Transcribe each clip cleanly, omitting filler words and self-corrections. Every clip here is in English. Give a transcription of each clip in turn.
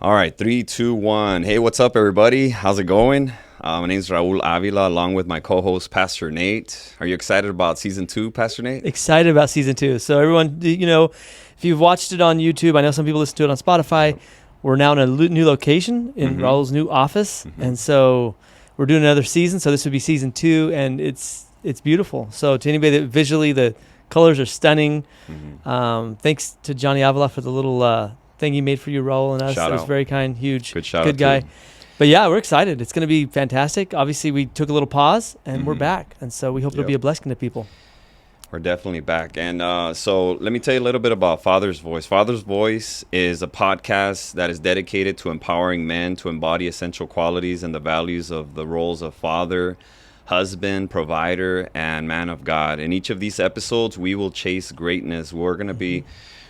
All right, 3, 2, 1. Hey, what's up, everybody? How's it going? My name's Raul Avila, along with my co-host, Pastor Nate. Are you excited about Season 2, Pastor Nate? Excited about Season 2. So everyone, if you've watched it on YouTube, I know some people listen to it on Spotify. We're now in a new location in Raul's new office. And so we're doing another season. So this would be Season 2, and it's beautiful. So to anybody that visually, the colors are stunning. Thanks to Johnny Avila for the little thing he made for you, Raul, and us. Shout it was out. very kind, huge, Good guy. too. But yeah, we're excited. It's going to be fantastic. Obviously, we took a little pause, and we're back. And so we hope it'll be a blessing to people. We're definitely back. And so let me tell you a little bit about Father's Voice. Father's Voice is a podcast that is dedicated to empowering men to embody essential qualities and the values of the roles of father, husband, provider, and man of God. In each of these episodes, we will chase greatness. We're going to be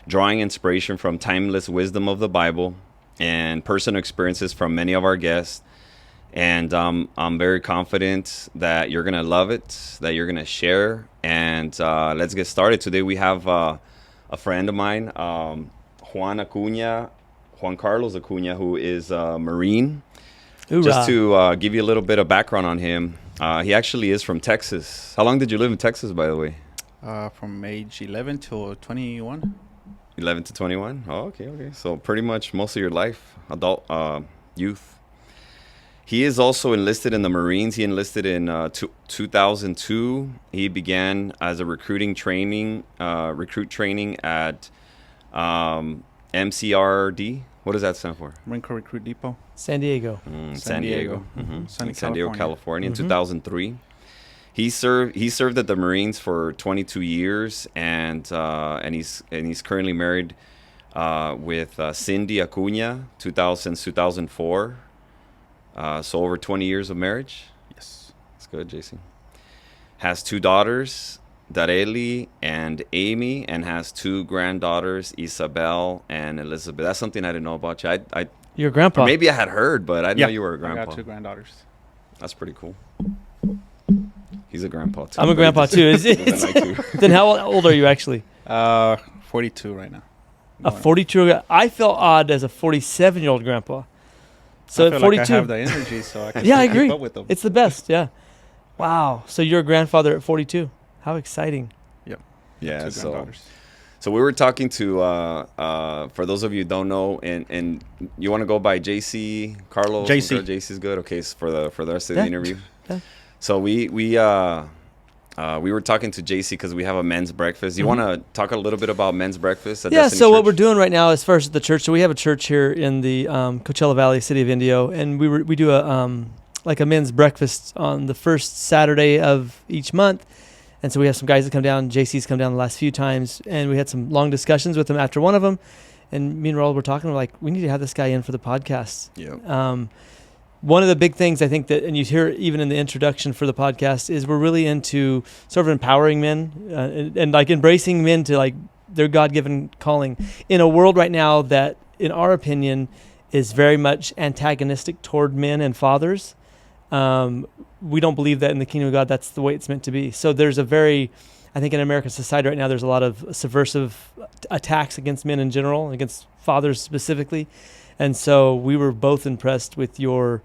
drawing inspiration from timeless wisdom of the Bible and personal experiences from many of our guests. And I'm very confident that you're going to love it, that you're going to share. And let's get started. Today we have a friend of mine, Juan Carlos Acuña, who is a Marine. Hoorah. Just to give you a little bit of background on him, he actually is from Texas. How long did you live in Texas, by the way? From age 11 to 21. 11 to 21? Oh, okay. So pretty much most of your life, adult youth. He is also enlisted in the Marines. He enlisted in 2002. He began as a recruit training at MCRD. What does that stand for? Marine Corps Recruit Depot. San Diego. San Diego. San Diego, California, in 2003. He served at the Marines for 22 years, and he's currently married with Cindy Acuña, since 2004. So over 20 years of marriage. Yes. That's good, JC. Has 2 daughters, Dareli and Amy, and has 2 granddaughters, Isabel and Elizabeth. That's something I didn't know about you. You're a grandpa. Or maybe I had heard, but I didn't know you were a grandpa. I got 2 granddaughters. That's pretty cool. He's a grandpa too. I'm a grandpa too. Then how old are you actually? 42 right now. A 42. I felt odd as a 47-year-old grandpa. So I at feel 42, like I have the energy, so I can I keep agree. up with them. It's the best. Yeah. Wow. So you're a grandfather at 42. How exciting. Yep. Yeah. 2 granddaughters. So we were talking to for those of you who don't know, and you want to go by JC Carlos. JC. JC's good. Okay, so for the rest of the interview. Yeah. So we were talking to JC because we have a men's breakfast. You want to talk a little bit about men's breakfast? At Destiny So what Church? we're doing right now is first at the church. So we have a church here in the Coachella Valley, city of Indio, and we do a men's breakfast on the first Saturday of each month. And so we have some guys that come down. JC's come down the last few times, and we had some long discussions with them after one of them. And me and Raul were talking. We're like, we need to have this guy in for the podcast. Yeah. One of the big things I think that, and you hear even in the introduction for the podcast, is we're really into sort of empowering men and like embracing men to like their God-given calling in a world right now that, in our opinion, is very much antagonistic toward men and fathers. We don't believe that in the kingdom of God, that's the way it's meant to be. So there's I think in American society right now, there's a lot of subversive attacks against men in general, against fathers specifically. And so we were both impressed with your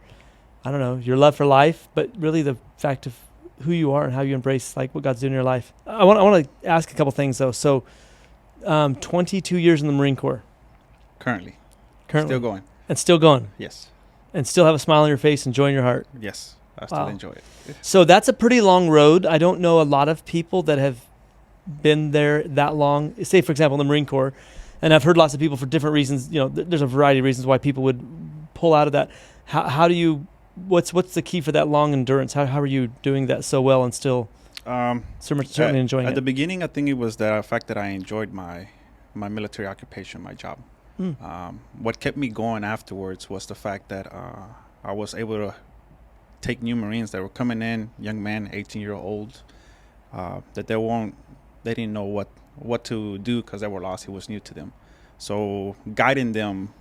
love for life, but really the fact of who you are and how you embrace like what God's doing in your life. I want to ask a couple things though. So 22 years in the Marine Corps. Currently. Currently. Still going. And still going. Yes. And still have a smile on your face and joy in your heart. Yes. I still enjoy it. So that's a pretty long road. I don't know a lot of people that have been there that long. Say, for example, in the Marine Corps. And I've heard lots of people for different reasons. There's a variety of reasons why people would pull out of that. How do you? What's the key for that long endurance? How are you doing that so well and still certainly enjoying it? At the beginning, I think it was the fact that I enjoyed my military occupation, my job. What kept me going afterwards was the fact that I was able to take new Marines that were coming in, young men, 18-year-olds, that they didn't know what to do because they were lost. It was new to them. So guiding them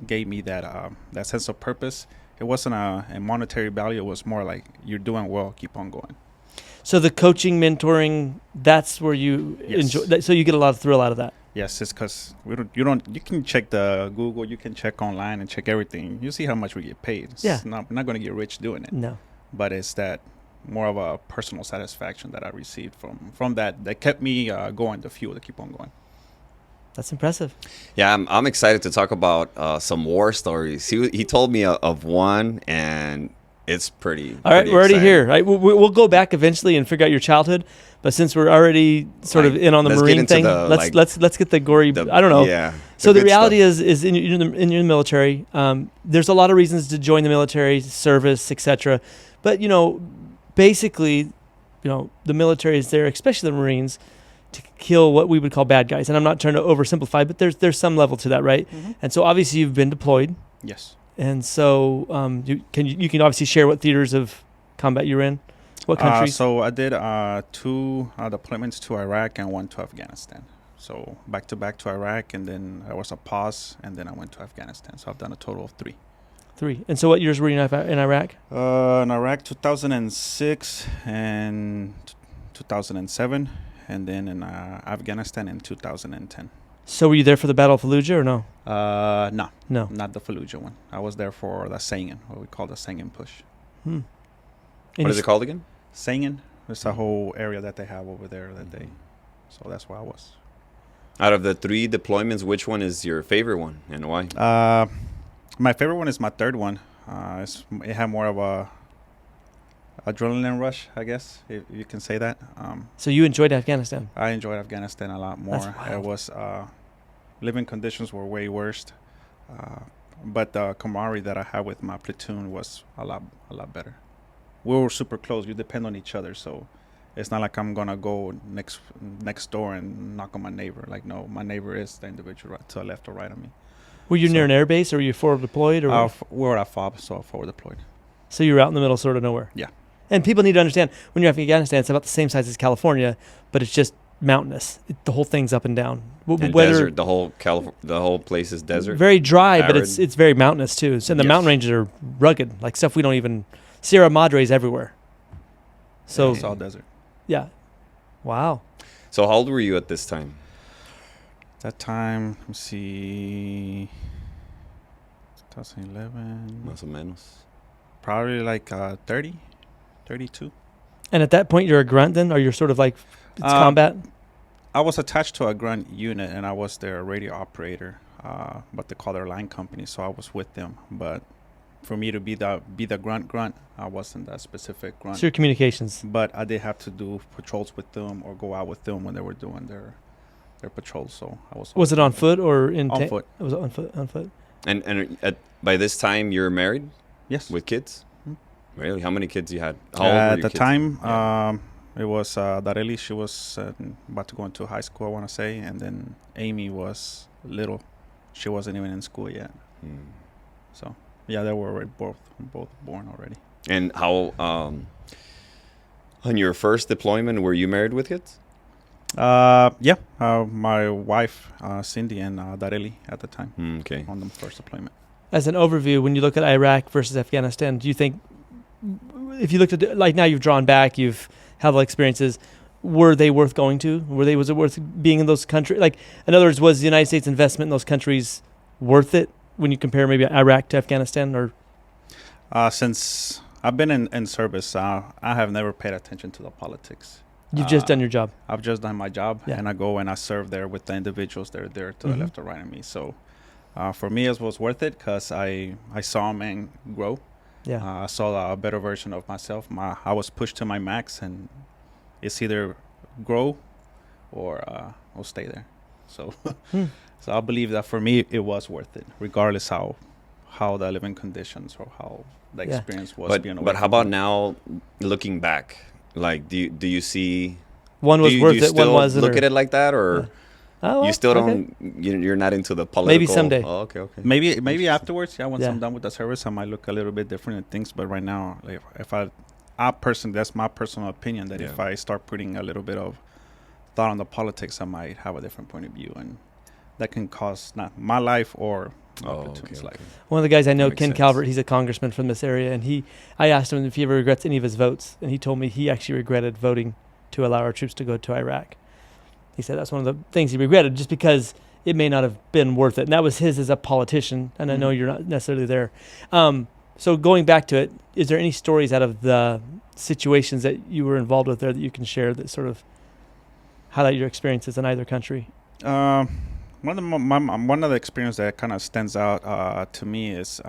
gave me that sense of purpose. It wasn't a monetary value. It was more like, you're doing well, keep on going. So the coaching, mentoring, that's where you enjoy. So you get a lot of thrill out of that. Yes, it's because you can check the Google, you can check online and check everything. You see how much we get paid. It's not going to get rich doing it. No. But it's that more of a personal satisfaction that I received from that kept me going, the fuel to keep on going. That's impressive. Yeah, I'm excited to talk about some war stories. He told me of one, and it's pretty. All right, pretty we're already exciting. here. Right, we'll go back eventually and figure out your childhood. But since we're already sort of in on the let's get Marine into thing, the, let's get the gory. I don't know. Yeah. So the good reality stuff. is in your military, there's a lot of reasons to join the military, service, etc. But basically, the military is there, especially the Marines, to kill what we would call bad guys. And I'm not trying to oversimplify, but there's some level to that, right? Mm-hmm. And so obviously you've been deployed, Yes. and so you can obviously share what theaters of combat you're in, what countries. So I did 2 deployments to Iraq and 1 to Afghanistan. So back to back to Iraq, and then there was a pause, and then I went to Afghanistan. So I've done a total of 3. 3. And so what years were you in Iraq? In Iraq, 2006 and 2007, and then in Afghanistan in 2010. So were you there for the Battle of Fallujah or no? No, No. not the Fallujah one. I was there for the Sangin, what we call the Sangin push. And What is it called again? Sangin, it's a whole area that they have over there that they. So that's where I was. Out of the 3 deployments, which one is your favorite one, and why? My favorite one is my third one. It had more of a adrenaline rush, I guess, if you can say that. So you enjoyed Afghanistan? I enjoyed Afghanistan a lot more. That's wild. It was living conditions were way worse, but the camaraderie that I had with my platoon was a lot better. We were super close. You depend on each other, so it's not like I'm gonna go next door and knock on my neighbor. Like, no, my neighbor is the individual to the left or right of me. Were you near So- an air base, or were you forward deployed, or We were at FOB, so forward deployed. so you were out in the middle, sort of nowhere? Yeah. And people need to understand, when you're in Afghanistan, it's about the same size as California, but it's just mountainous. The whole thing's up and down. And desert. The whole place is desert. Very dry, but Arid. it's very mountainous too. So the Yes. mountain ranges are rugged, like stuff we don't even. Sierra Madre is everywhere. So It's all desert. yeah, wow. So how old were you at this time? That time, let's see, 2011, Más o menos. probably like 30, 32. And at that point, you're a grunt then, or you're sort of like it's combat. I was attached to a grunt unit, and I was their radio operator, but they call their line company, so I was with them. But for me to be the grunt, I wasn't that specific grunt. So your communications. But I did have to do patrols with them or go out with them when they were doing their patrols. So I was. Was it on foot or in? On foot. It was on foot. On foot. And by this time, you're married Yes. with kids? Mhm. Really? How many kids you had? How old were At your the kids? time, Yeah. it was Dareli. She was about to go into high school, I want to say, and then Amy was little. She wasn't even in school yet. Hmm. So yeah, they were already both born already. And how, on your first deployment, were you married with kids? Yeah. My wife, Cindy, and Dareli at the time Okay. on the first deployment. As an overview, when you look at Iraq versus Afghanistan, do you think, if you looked at, like now you've drawn back, you've had the experiences, were they worth going to? Was it worth being in those countries? Like, in other words, was the United States investment in those countries worth it when you compare maybe Iraq to Afghanistan? Or Since I've been in service, I have never paid attention to the politics. you've just done your job? I've just done my job, Yeah. and I go and I serve there with the individuals that are there to Mhm. the left or right of me. So for me, it was worth it because I saw men grow. Yeah. I saw a better version of myself. I was pushed to my max, and it's either grow or stay there. So, so I believe that for me, it was worth it, regardless how the living conditions or how the Yeah. experience was. being away But how from about home. now, looking back? Like, do you see? One was do you, worth do you it, one still wasn't. look at it like that, or Yeah. Oh, well, you still okay. don't? You're not into the political. someday. Oh, okay. Maybe Interesting. afterwards, yeah. Once Yeah. I'm done with the service, I might look a little bit different at things. But right now, like, if I personally, that's my personal opinion, that if Yeah. I start putting a little bit of thought on the politics, I might have a different point of view, and that can cost not my life or my Oh, platoon's okay, life. okay. One of the guys I know, Makes Ken sense. Calvert, he's a congressman from this area, and I asked him if he ever regrets any of his votes, and he told me he actually regretted voting to allow our troops to go to Iraq. he said that's one of the things he regretted, just because it may not have been worth it. And that was his as a politician, and I know you're not necessarily there. So going back to it, is there any stories out of the situations that you were involved with there that you can share that sort of highlight your experiences in either country? One of the experiences that kind of stands out to me is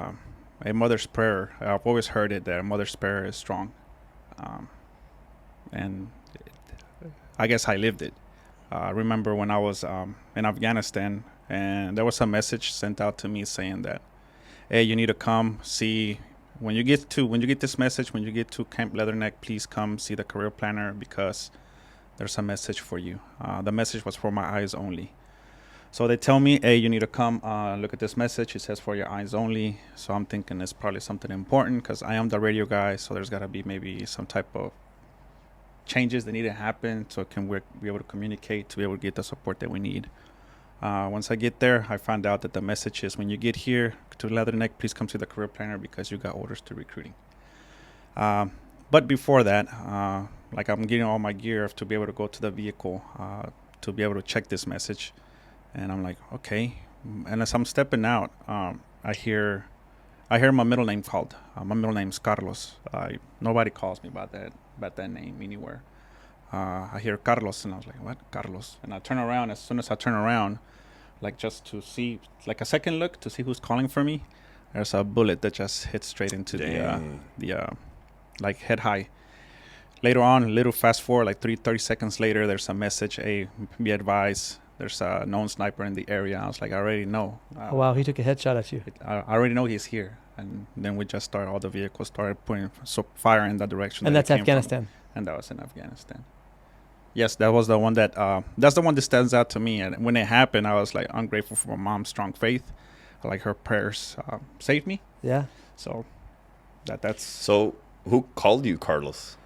a mother's prayer. I've always heard it that a mother's prayer is strong, and I guess I lived it. I remember when I was in Afghanistan, and there was a message sent out to me saying that, hey, you need to come see when you get this message, when you get to Camp Leatherneck, please come see the career planner, because there's a message for you. The message was for my eyes only. So they tell me, hey, you need to come look at this message. It says for your eyes only. So I'm thinking it's probably something important, because I am the radio guy. So there's got to be maybe some type of changes that need to happen so be able to communicate, to be able to get the support that we need. Once I get there, I found out that the message is, when you get here to Leatherneck, please come see the career planner, because you got orders to recruiting. But before that, like, I'm getting all my gear to be able to go to the vehicle to be able to check this message. And I'm like, okay. And as I'm stepping out, I hear my middle name called. My middle name's Carlos. Nobody calls me by that name anywhere. I hear Carlos, and I was like, what? Carlos. And I turn around. As soon as I turn around, like, just to see, like, a second look to see who's calling for me, there's a bullet that just hit straight into the like, head high. Later on, a little fast forward, like 30 seconds later, there's a message, hey, be advised, there's a known sniper in the area. I was like, I already know. Oh, wow, he took a headshot at you. I already know he's here. And then we just all the vehicles started putting fire in that direction. And that's Afghanistan. And that was in Afghanistan. Yes, that was the one that's the one that stands out to me. And when it happened, I was like, I'm grateful for my mom's strong faith. Like, her prayers saved me. Yeah. So that's. So who called you Carlos?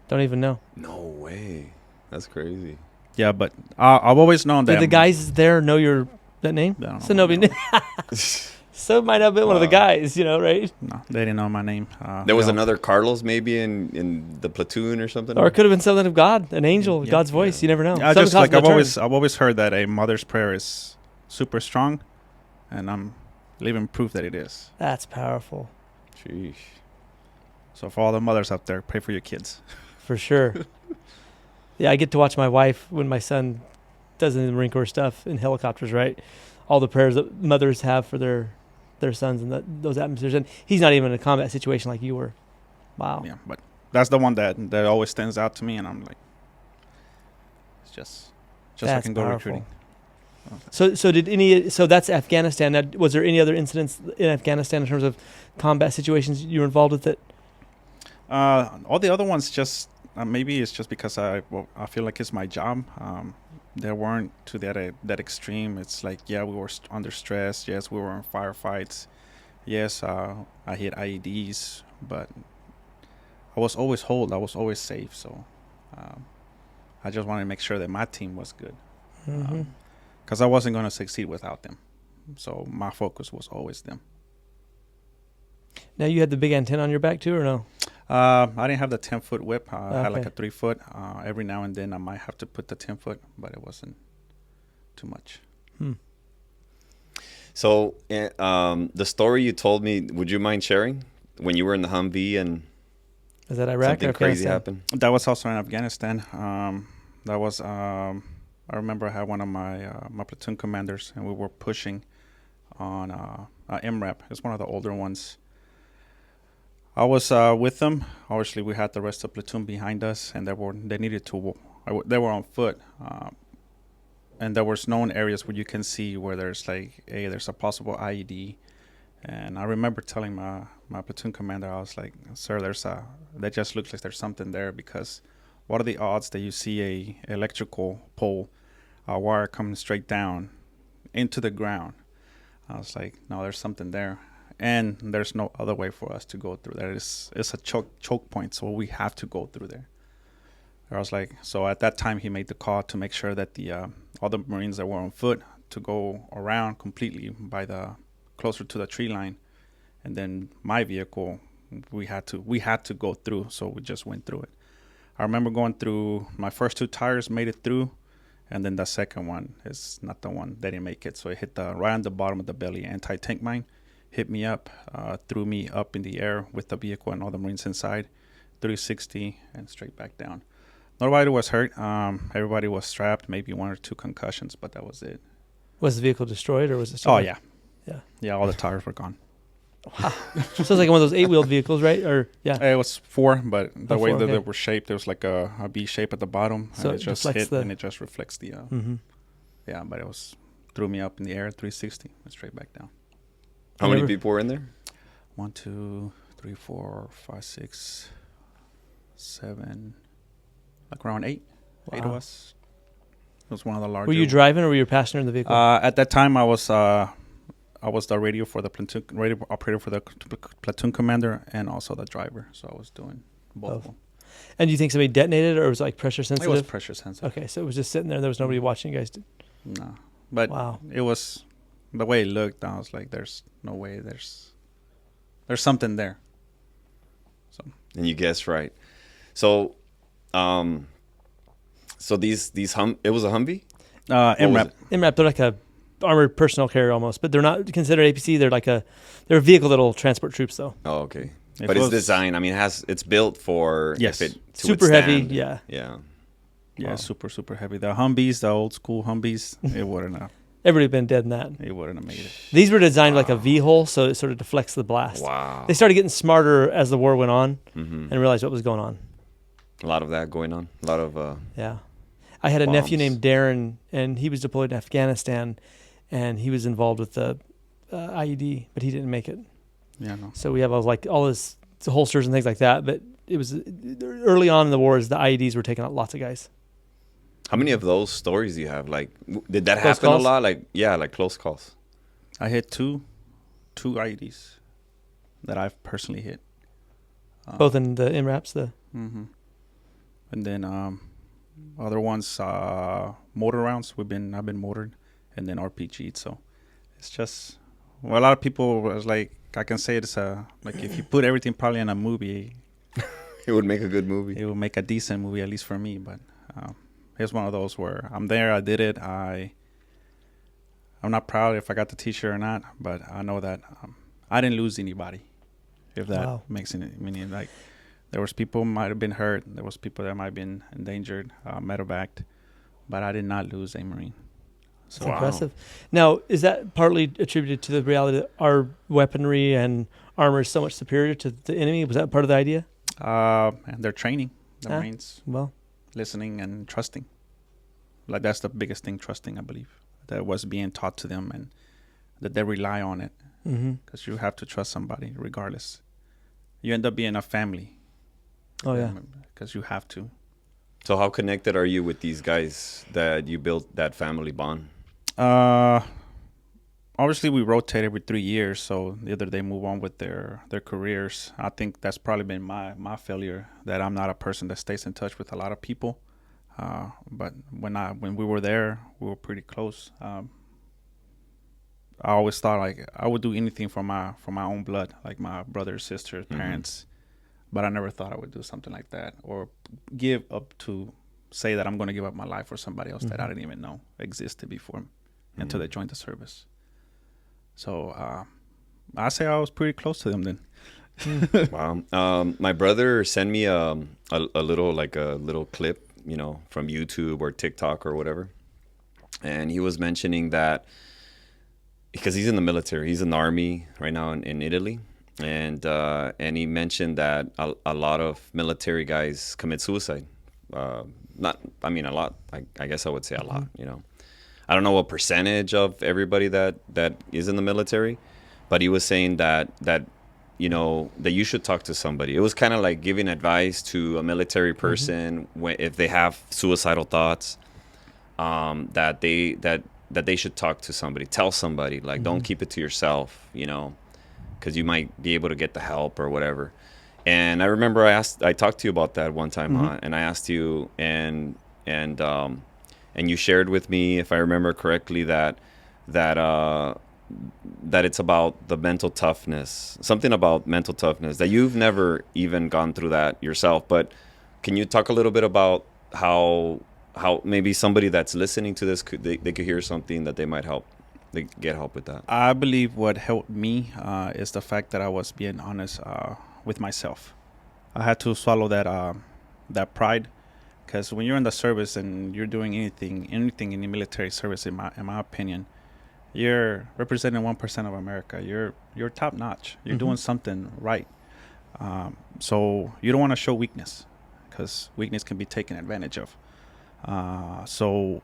Don't even know. No way. That's crazy. Yeah, but I've always known that. Did the guys there know that name? No, so nobody knew. So it might have been one of the guys, right? No, they didn't know my name. There was another Carlos maybe in the platoon or something? Or it could have been something of God, an angel, God's voice. You never know. I just, like, I've always heard that a mother's prayer is super strong, and I'm living proof that it is. That's powerful. Sheesh. So for all the mothers out there, pray for your kids. For sure. Yeah, I get to watch my wife when my son does the Marine Corps stuff in helicopters, right? All the prayers that mothers have for their sons and those atmospheres. And he's not even in a combat situation like you were. Wow. Yeah, but that's the one that always stands out to me, and I'm like, it's just I can go recruiting. So that's Afghanistan. Now, was there any other incidents in Afghanistan in terms of combat situations you were involved with it? All the other ones just maybe it's just because I feel like it's my job. They weren't to that extreme. It's like, yeah, we were under stress. Yes, we were in firefights. Yes, I hit IEDs, but I was always whole. I was always safe. So I just wanted to make sure that my team was good, because I wasn't going to succeed without them. So my focus was always them. Now, you had the big antenna on your back too, or no? I didn't have the 10-foot whip. I had like a 3-foot. Every now and then I might have to put the 10-foot, but it wasn't too much. So the story you told me, would you mind sharing when you were in the Humvee and is that Iraq something or crazy happened? That was also in Afghanistan. That was I remember I had one of my platoon commanders, and we were pushing on MRAP. It's one of the older ones. I was with them. Obviously, we had the rest of the platoon behind us, and they were on foot. And there was known areas where you can see where there's like, hey, there's a possible IED. And I remember telling my platoon commander, I was like, sir, that just looks like there's something there, because what are the odds that you see a electrical pole, a wire coming straight down into the ground? I was like, no, there's something there. And there's no other way for us to go through there. It's a choke point, so we have to go through there. I was like, so at that time he made the call to make sure that the all the Marines that were on foot to go around completely by closer to the tree line, and then my vehicle we had to go through, so we just went through it. I remember going through my first 2 tires, made it through, and then the second one is not the one that didn't make it. So it hit right on the bottom of the belly. Anti-tank mine hit me up, threw me up in the air with the vehicle and all the Marines inside, 360 and straight back down. Nobody was hurt. Everybody was strapped, maybe 1 or 2 concussions, but that was it. Was the vehicle destroyed or was it still? Oh, yeah. Yeah. Yeah, all the tires were gone. Wow. So it's like one of those 8-wheeled vehicles, right? Or yeah. It was 4, but the way 4, that okay. they were shaped, there was like a V shape at the bottom. So and it just deflects hit and it just reflects the... Yeah, but threw me up in the air, 360, and straight back down. How many people were in there? 1, 2, 3, 4, 5, 6, 7, like around 8. Wow. 8 of us. It was one of the larger. Were you driving or were you a passenger in the vehicle? At that time, I was the radio operator for the platoon commander and also the driver. So I was doing both of them. And do you think somebody detonated or was it like pressure sensitive? It was pressure sensitive. Okay, so it was just sitting there. There was nobody watching you guys. No, but Wow. it was the way it looked. I was like, "There's no way. There's something there." So And you guessed right. So, these it was a Humvee. MRAP. MRAP, they're like a armored personnel carrier almost, but they're not considered APC. They're a vehicle that'll transport troops though. Oh, okay. But it's designed. I mean, it's built for yes, to super withstand. heavy. Yeah. Yeah. Yeah, Wow. super heavy. The Humvees, the old school Humvees, it wouldn't have. Everybody been dead in that. It wouldn't have made it. These were designed like a V-hole, so it sort of deflects the blast. Wow. They started getting smarter as the war went on Mm-hmm. and realized what was going on. A lot of that going on. A lot of. Yeah. I had a nephew Bombs. named Darren, and he was deployed in Afghanistan, and he was involved with the IED, but he didn't make it. Yeah, no. So we have all his holsters and things like that, but it was early on in the wars, the IEDs were taking out lots of guys. How many of those stories do you have? Like, did that Close happen calls? a lot? Like, yeah, like close calls. I hit two IEDs that I've personally hit. Both in the MRAPs, Mm-hmm. And then other ones, motor rounds. I've been motored, and then RPG'd. So it's just a lot of people was like, I can say it's like if you put everything probably in a movie, It would make a good movie. it will make a decent movie, at least for me. But it's one of those where I'm there, I did it. I'm not proud if I got the T-shirt or not, but I know that I didn't lose anybody. If that Wow. makes any meaning, like there was people might have been hurt, there was people that might have been endangered, medevaced, but I did not lose a Marine. That's So Wow. impressive. Now, is that partly attributed to the reality that our weaponry and armor is so much superior to the enemy? Was that part of the idea? and their training, the Ah. Marines, Well, listening and trusting. Like that's the biggest thing, trusting. I believe that was being taught to them, and that they rely on it. Because you have to trust somebody regardless. You end up being a family. Oh, yeah. Because you have to. So how connected are you with these guys that you built that family bond? Obviously, we rotate every 3 years, so either they move on with their careers. I think that's probably been my failure, that I'm not a person that stays in touch with a lot of people. But when we were there, we were pretty close. I always thought like I would do anything for my own blood, like my brothers, sisters, parents. But I never thought I would do something like that or give up to say that I'm going to give up my life for somebody else that I didn't even know existed before until they joined the service. So I say I was pretty close to them then. Wow. My brother sent me a little clip, from YouTube or TikTok or whatever. And he was mentioning that because he's in the military, he's in the army right now in Italy. And he mentioned that a lot of military guys commit suicide. A lot. I guess I would say a lot, I don't know what percentage of everybody that is in the military, but he was saying that you should talk to somebody. It was kind of like giving advice to a military person if they have suicidal thoughts, that they should talk to somebody, tell somebody, like don't keep it to yourself, because you might be able to get the help or whatever. And I remember I talked to you about that one time, and I asked you, and you shared with me, if I remember correctly, that it's about the mental toughness, something about mental toughness, that you've never even gone through that yourself. But can you talk a little bit about how how maybe somebody that's listening to this they could hear something that they might help. They get help with that. I believe what helped me is the fact that I was being honest with myself. I had to swallow that pride, because when you're in the service and you're doing anything in the military service, in my opinion, you're representing 1% of America. You're top notch. You're doing something right. So you don't want to show weakness, because weakness can be taken advantage of. So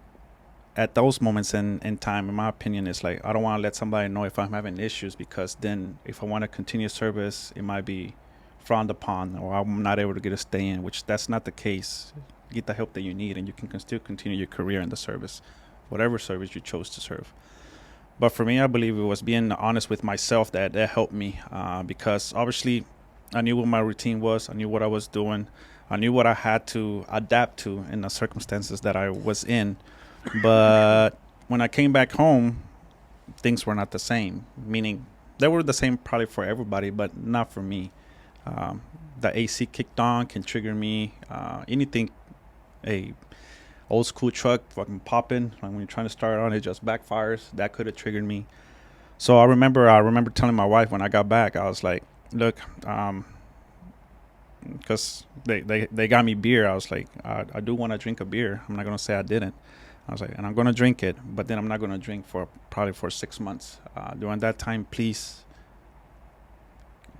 at those moments in time, in my opinion, it's like I don't want to let somebody know if I'm having issues, because then if I want to continue service, it might be frowned upon, or I'm not able to get a stay in, which that's not the case. Get the help that you need, and you can still continue your career in the service, whatever service you chose to serve. But for me, I believe it was being honest with myself that helped me, because obviously I knew what my routine was. I knew what I was doing. I knew what I had to adapt to in the circumstances that I was in. But when I came back home, things were not the same, meaning they were the same probably for everybody, but not for me. The AC kicked on, can trigger me. Anything, a old school truck fucking popping, like when you're trying to start on, it just backfires. That could have triggered me. So I remember telling my wife when I got back, I was like, look, because they got me beer. I was like, I do want to drink a beer. I'm not going to say I didn't. I was like, and I'm going to drink it, but then I'm not going to drink probably for 6 months. During that time, please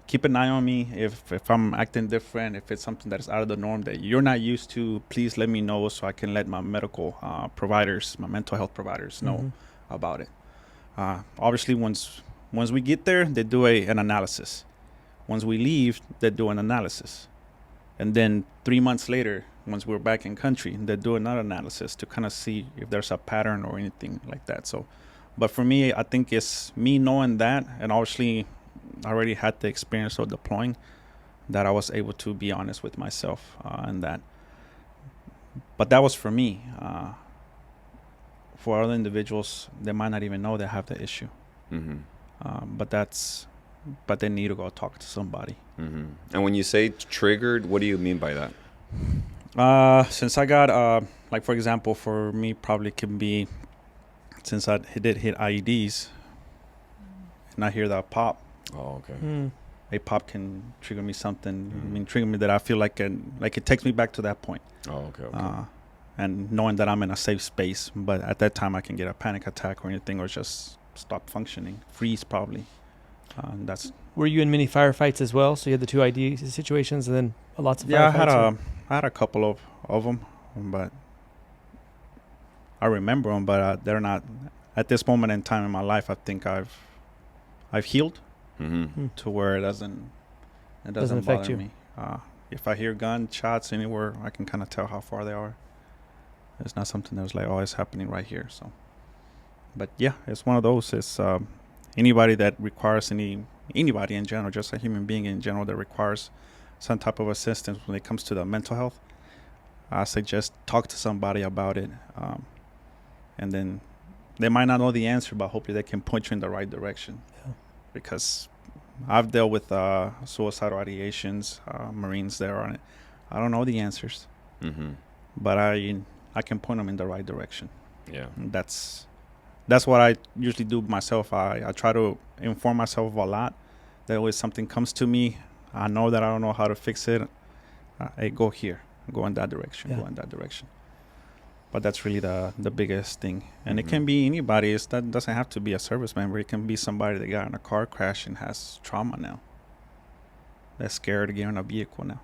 keep an eye on me. If I'm acting different, if it's something that is out of the norm that you're not used to, please let me know so I can let my medical providers, my mental health providers know about it. Obviously, once we get there, they do an analysis. Once we leave, they do an analysis. And then 3 months later, once we're back in country, they do another analysis to kind of see if there's a pattern or anything like that. So, but for me, I think it's me knowing that, and obviously I already had the experience of deploying, that I was able to be honest with myself and that. But that was for me. For other individuals, they might not even know they have the issue. But they need to go talk to somebody. And when you say triggered, what do you mean by that? Since I got, like for example, for me probably can be, since I did hit IEDs, and I hear that pop. Oh, okay. A pop can trigger me something. I mean, trigger me that I feel like it takes me back to that point. Oh, okay. And knowing that I'm in a safe space, but at that time I can get a panic attack or anything, or just stop functioning, freeze probably. That's. Were you in many firefights as well? So you had the 2 ID situations and then lots of firefights? Yeah, I had a couple of them, but I remember them, but they're not. At this moment in time in my life, I think I've healed to where it doesn't affect bother you. me. If I hear gunshots anywhere, I can kind of tell how far they are. It's not something that's like, oh, it's happening right here. So, but yeah, it's one of those. It's anybody that requires anybody in general, just a human being in general that requires some type of assistance when it comes to the mental health, I suggest talk to somebody about it. And then they might not know the answer, but hopefully they can point you in the right direction. Yeah. Because I've dealt with suicidal ideations, Marines there on it. I don't know the answers, but I can point them in the right direction. Yeah. And that's what I usually do myself. I try to inform myself a lot. That way something comes to me, I know that I don't know how to fix it. Hey, go here, go in that direction, go in that direction. But that's really the biggest thing. And it can be anybody. That doesn't have to be a service member. It can be somebody that got in a car crash and has trauma now. That's scared to get in a vehicle now.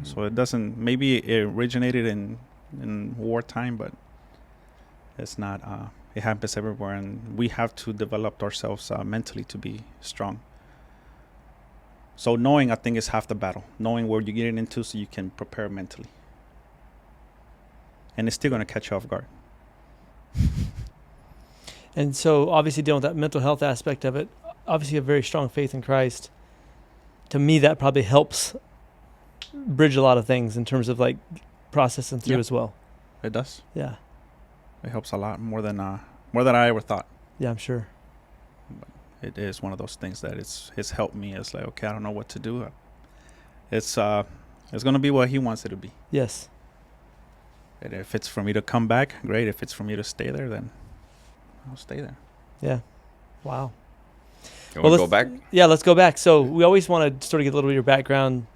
So it doesn't, maybe it originated in wartime, but it's not. It happens everywhere, and we have to develop ourselves mentally to be strong. So knowing, I think, is half the battle. Knowing where you're getting into so you can prepare mentally. And it's still going to catch you off guard. And so obviously dealing with that mental health aspect of it, obviously a very strong faith in Christ. To me, that probably helps bridge a lot of things in terms of like processing through as well. It does. Yeah. It helps a lot more than I ever thought. Yeah, I'm sure. But it is one of those things that it's helped me. It's like, okay, I don't know what to do. It's going to be what he wants it to be. Yes. And if it's for me to come back, great. If it's for me to stay there, then I'll stay there. Yeah. Wow. You want to go back? Yeah, let's go back. So we always want to sort of get a little bit of your background,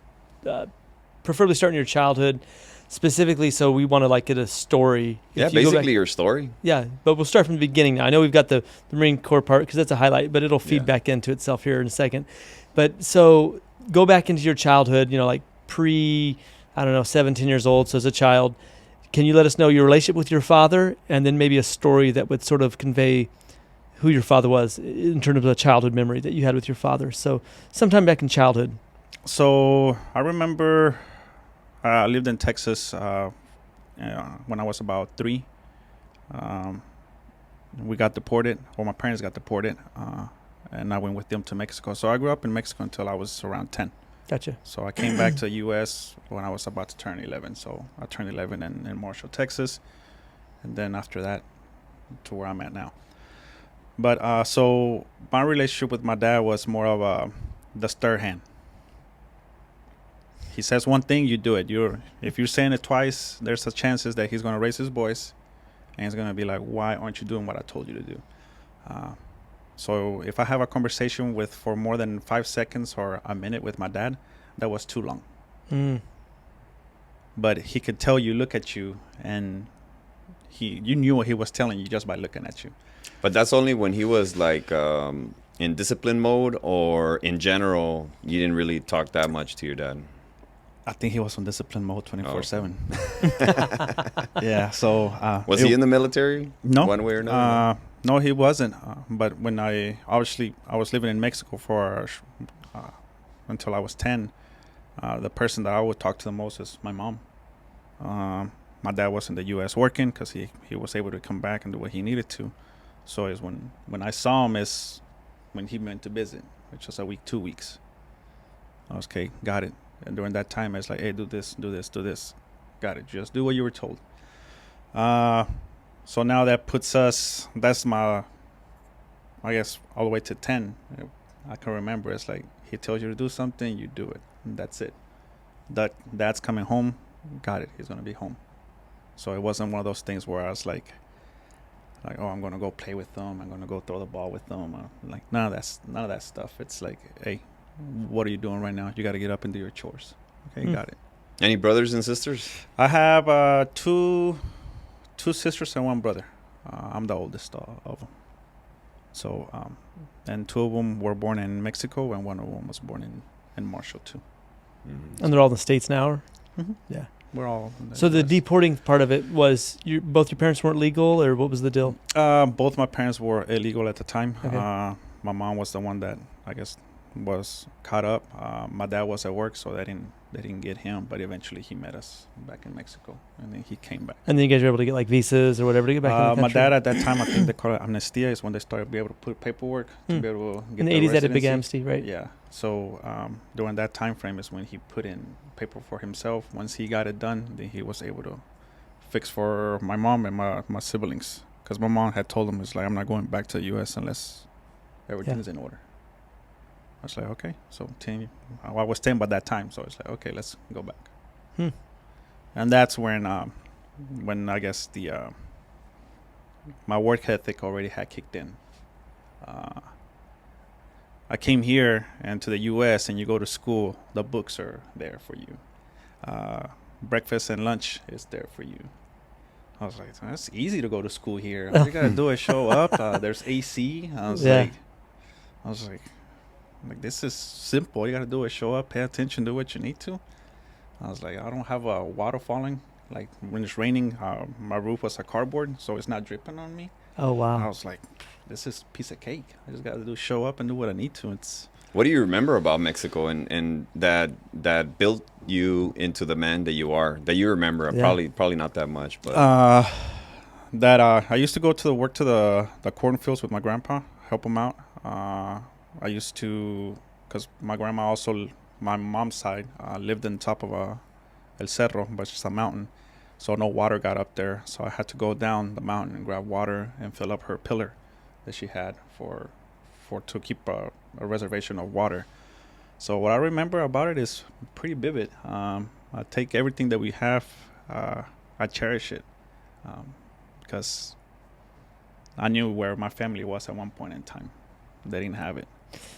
preferably starting your childhood, specifically. So we want to like get a story. Yeah, basically your story. Yeah, but we'll start from the beginning now. I know we've got the Marine Corps part because that's a highlight, but it'll feed back into itself here in a second. But so go back into your childhood, like 17 years old. So as a child, can you let us know your relationship with your father and then maybe a story that would sort of convey who your father was in terms of a childhood memory that you had with your father? So sometime back in childhood. So I remember I lived in Texas when I was about 3. We got deported, or my parents got deported, and I went with them to Mexico. So I grew up in Mexico until I was around 10. Gotcha. So I came back to the U.S. when I was about to turn 11. So I turned 11 in Marshall, Texas. And then after that, to where I'm at now. But so my relationship with my dad was more of the stir hand. He says one thing, you do it. If you're saying it twice, there's a chances that he's going to raise his voice. And he's going to be like, why aren't you doing what I told you to do? So if I have a conversation for more than 5 seconds or a minute with my dad, that was too long. But he could tell you, look at you, and you knew what he was telling you just by looking at you. But that's only when he was like in discipline mode, or in general, you didn't really talk that much to your dad? I think he was on discipline mode 24/7. Yeah. So was he in the military? No, one way or another. No, he wasn't. But when I was living in Mexico until I was 10. The person that I would talk to the most is my mom. My dad was in the U.S. working because he was able to come back and do what he needed to. So is when I saw him is when he went to visit, which was a week, 2 weeks. I was okay, got it. And during that time, I was like, hey, do this, do this, do this. Got it. Just do what you were told. So now that puts us, that's my, I guess, all the way to 10. I can remember it's like he tells you to do something, you do it. And that's it. Dad's coming home. Got it. He's going to be home. So it wasn't one of those things where I was like, oh, I'm going to go play with them. I'm going to go throw the ball with them. Like, none of that stuff. It's like, hey, what are you doing right now? You got to get up and do your chores. Okay, got it. Any brothers and sisters? I have two sisters and one brother. I'm the oldest of them. So, and 2 of them were born in Mexico, and 1 of them was born in Marshall too. Mm-hmm. And they're all in the States now? Or? Mm-hmm. Yeah. We're all. So the deporting part of it was both your parents weren't legal, or what was the deal? Both my parents were illegal at the time. Okay. My mom was the one that I guess was caught up. My dad was at work, so they didn't get him. But eventually, he met us back in Mexico, and then he came back. And then you guys were able to get like visas or whatever to get back in the country? My dad at that time, I think they call it amnestia, is when they started to be able to put paperwork to be able to get in the 80s. They had a big amnesty, right? Yeah. So during that time frame is when he put in paper for himself. Once he got it done, then he was able to fix for my mom and my siblings, because my mom had told him, it's like, I'm not going back to the U.S. unless everything's in order. I was like, okay. So I was 10 by that time, so it's like, okay, let's go back. And that's when I guess my work ethic already had kicked in. I came here and to the U.S. and you go to school, the books are there for you. Breakfast and lunch is there for you. I was like, that's easy to go to school here. All you gotta do is show up. There's AC. I was like, this is simple. All you gotta do is show up, pay attention, do what you need to. I was like, I don't have water falling. Like when it's raining, my roof was a cardboard, so it's not dripping on me. Oh wow! I was like, this is a piece of cake. I just gotta show up and do what I need to. What do you remember about Mexico and that built you into the man that you are? That you remember? Yeah. Probably not that much, but I used to go to work to the cornfields with my grandpa, help him out. I used to, because my grandma also, my mom's side, lived on top of El Cerro, which is a mountain. So no water got up there. So I had to go down the mountain and grab water and fill up her pillar that she had to keep a reservation of water. So what I remember about it is pretty vivid. I take everything that we have I cherish it, because I knew where my family was at one point in time. They didn't have it.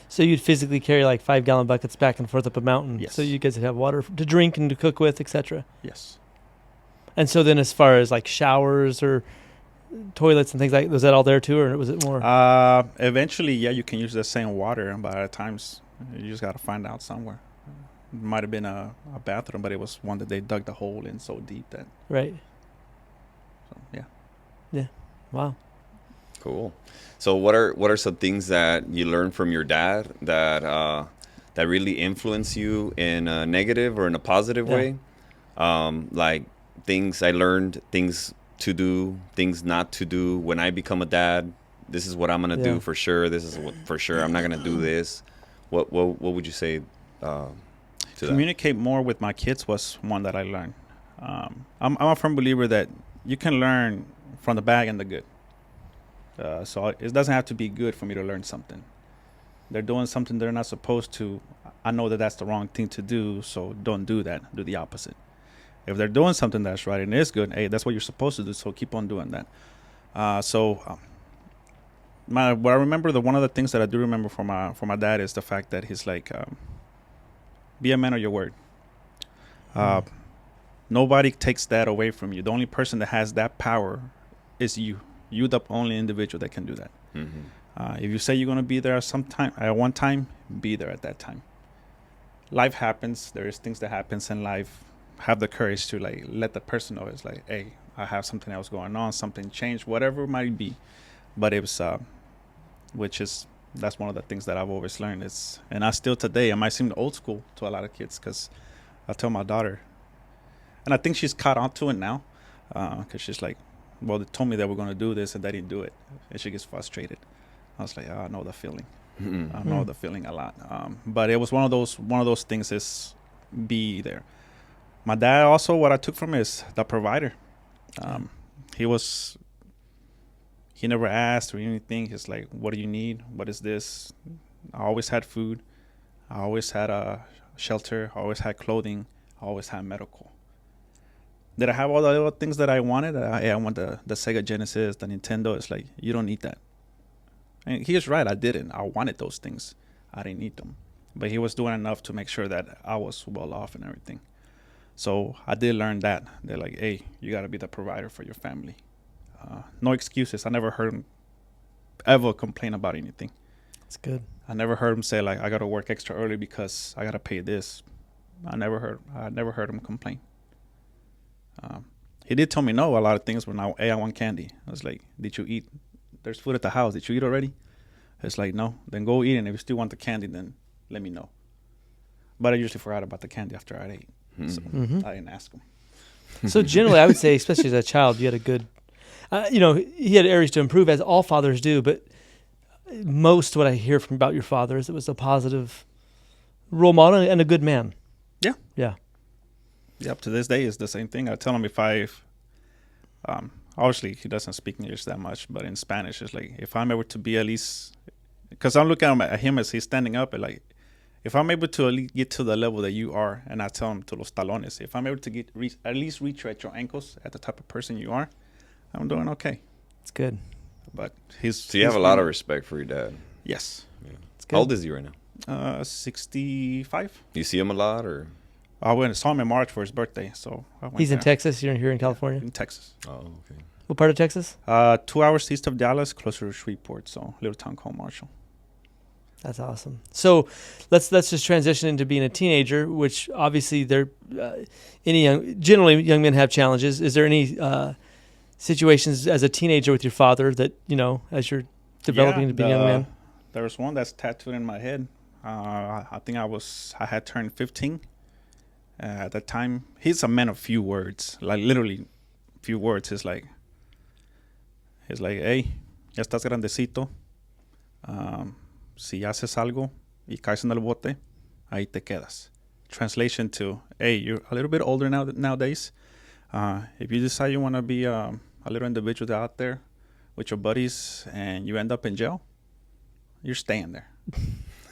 So you'd physically carry like 5-gallon buckets back and forth up a mountain, Yes. so you guys would have water to drink and to cook with, etc. Yes. And so then, as far as like showers or toilets and things like, was that all there too, or was it more? Eventually, yeah, you can use the same water, but at times you just got to find out somewhere. It might have been a bathroom, but it was one that they dug the hole in so deep that. Right. So, yeah. Yeah. Wow. Cool. So what are some things that you learned from your dad that that really influence you in a negative or in a positive way? Like things I learned, things to do, things not to do when I become a dad. This is what I'm gonna do for sure. This is what for sure I'm not gonna do this. What would you say to Communicate more with my kids was one that I learned. I'm a firm believer that you can learn from the bad and the good. So it doesn't have to be good for me to learn something. They're doing something they're not supposed to. I know that that's the wrong thing to do, so don't do that. Do the opposite. If they're doing something that's right and is good, hey, that's what you're supposed to do, so keep on doing that. What I remember, one of the things that I do remember from my dad is the fact that he's like, be a man of your word. Nobody takes that away from you. The only person that has that power is you. You're the only individual that can do that. If you say you're going to be there at one time, be there at that time. Life happens. There is things that happens in life. Have the courage to like let the person know. It's like, hey, I have something else going on, something changed, whatever it might be. But it was, that's one of the things that I've always learned. And I still today, I might seem old school to a lot of kids because I tell my daughter, and I think she's caught on to it now, because she's like, well, they told me that we're going to do this and they didn't do it. And she gets frustrated. I was like, I know the feeling. I know the feeling a lot. But it was one of those things is be there. My dad also, what I took from him is the provider. He never asked or anything. He's like, what do you need? What is this? I always had food. I always had a shelter. I always had clothing. I always had medical. Did I have all the little things that I wanted? I want the Sega Genesis, the Nintendo. It's like, you don't need that. And he was right. I didn't. I wanted those things. I didn't need them. But he was doing enough to make sure that I was well off and everything. So I did learn that. They're like, hey, you got to be the provider for your family. No excuses. I never heard him ever complain about anything. That's good. I never heard him say, like, I got to work extra early because I got to pay this. I never heard him complain. He did tell me no a lot of things when I want candy. I was like, did you eat? There's food at the house. Did you eat already? It's like, no. Then go eat, and if you still want the candy, then let me know. But I usually forgot about the candy after I ate. So I didn't ask him. So generally, I would say, especially as a child, you had a good, he had areas to improve, as all fathers do. But most what I hear from about your father is it was a positive role model and a good man. Yeah. Yeah. Yep. To this day, it's the same thing. I tell him obviously he doesn't speak English that much, but in Spanish, it's like if I'm able to be at least, because I'm looking at him as he's standing up, and like, if I'm able to at least get to the level that you are, and I tell him to los talones, if I'm able to at least reach at your ankles at the type of person you are, I'm doing okay. It's good. But So you have a lot of respect for your dad. Yes. Yeah. It's good. How old is he right now? 65. You see him a lot, or? I went and saw him in March for his birthday, so I went He's in there. Texas. You're here in California. In Texas. Oh, okay. What part of Texas? 2 hours east of Dallas, closer to Shreveport, so little town called Marshall. That's awesome. So let's just transition into being a teenager, which obviously generally young men have challenges. Is there any situations as a teenager with your father that, as you're developing to be a young man? There's one that's tattooed in my head. I think I had turned 15 at that time. He's a man of few words, like literally few words. He's like, hey, ya estás grandecito. Si haces algo y caes en el bote, ahí te quedas. Translation to, hey, you're a little bit older nowadays. If you decide you want to be a little individual out there with your buddies and you end up in jail, you're staying there.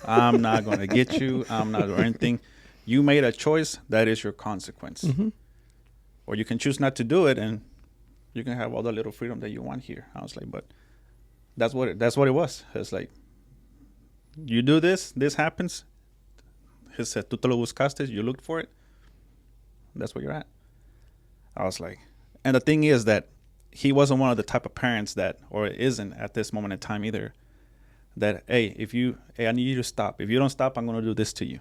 I'm not going to get you. I'm not doing anything. You made a choice. That is your consequence. or you can choose not to do it, and you can have all the little freedom that you want here. I was like, but that's what it was. It's like, you do this happens. He said, "Tú te lo buscaste," you looked for it. That's where you're at. I was like, and the thing is that he wasn't one of the type of parents that, or isn't at this moment in time either, that, hey, I need you to stop. If you don't stop, I'm going to do this to you.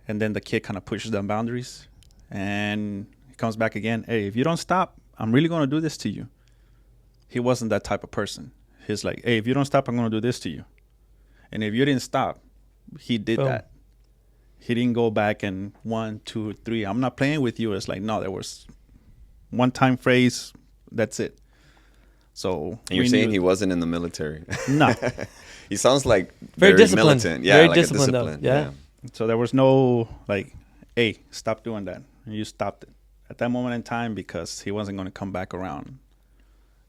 And then the kid kind of pushes the boundaries, and he comes back again. Hey, if you don't stop, I'm really going to do this to you. He wasn't that type of person. He's like, hey, if you don't stop, I'm going to do this to you. And if you didn't stop, he did Boom. that. He didn't go back and 1, 2, 3. I'm not playing with you. It's like, no, there was one time phrase. That's it. So And you're saying he wasn't in the military? No. He sounds like Very disciplined. militant. Yeah, Very like disciplined, a though. discipline. Yeah. So there was no like, hey, stop doing that. And you stopped it at that moment in time because he wasn't going to come back around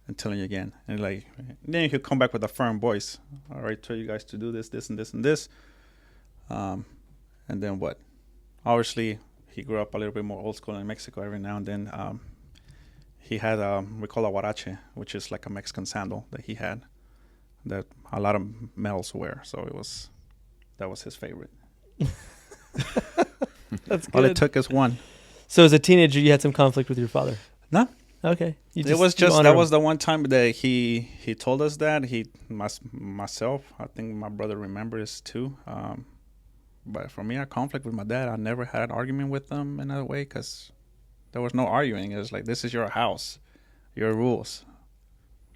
and telling you again. And like, then he'll come back with a firm voice. All right, tell you guys to do this, this, and this, and this. And then what? Obviously, he grew up a little bit more old school in Mexico. Every now and then, he had we call a huarache, which is like a Mexican sandal that he had that a lot of males wear. So that was his favorite. That's good. All it took is one. So as a teenager, you had some conflict with your father? No. Okay. You It was you just honor that him. was the one time that he told us that myself. I think my brother remembers too. But for me, a conflict with my dad, I never had an argument with him in that way because there was no arguing. It was like, this is your house, your rules.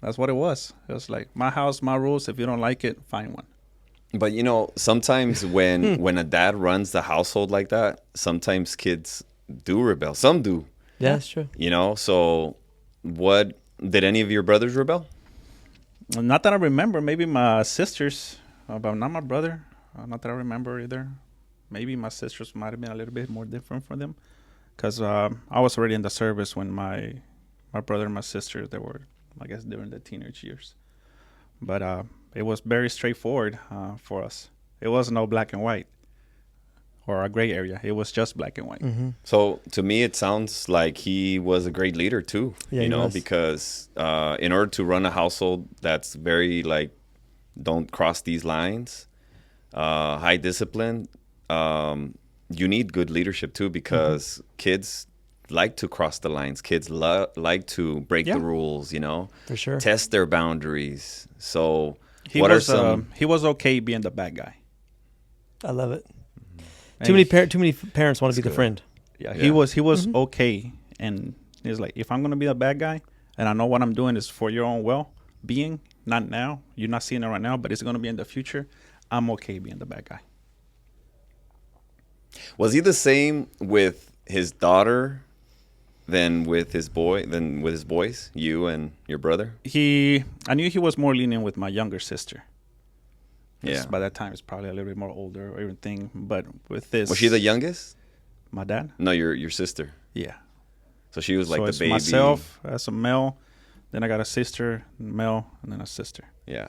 That's what it was. It was like, my house, my rules. If you don't like it, find one. But sometimes when a dad runs the household like that, sometimes kids do rebel. Some do. Yeah, that's true. So what did any of your brothers rebel? Not that I remember. Maybe my sisters, but not my brother. Not that I remember either. Maybe my sisters might have been a little bit more different for them, because I was already in the service when my brother and my sister, they were, I guess, during the teenage years. But it was very straightforward for us. It was no black and white or a gray area. It was just black and white. Mm-hmm. So to me, it sounds like he was a great leader too. Yeah, he was. Because in order to run a household that's very like, don't cross these lines, high discipline, you need good leadership too, because kids like to cross the lines. Kids like to break the rules, For sure. test their boundaries. So He was okay being the bad guy. I love it. And Too many parents want to be the good. friend. Yeah, Yeah. he was okay, and he's like, if I'm gonna be the bad guy, and I know what I'm doing is for your own well-being, not now. You're not seeing it right now, but it's gonna be in the future. I'm okay being the bad guy. Was he the same with his daughter than with his boys, you and your brother? I knew he was more lenient with my younger sister. Yeah. By that time, it's probably a little bit more older or everything. But with this, Was she the youngest? My dad? No, your sister. Yeah. So she was like so the it's baby. myself as a male, then I got a sister, male, and then a sister. Yeah.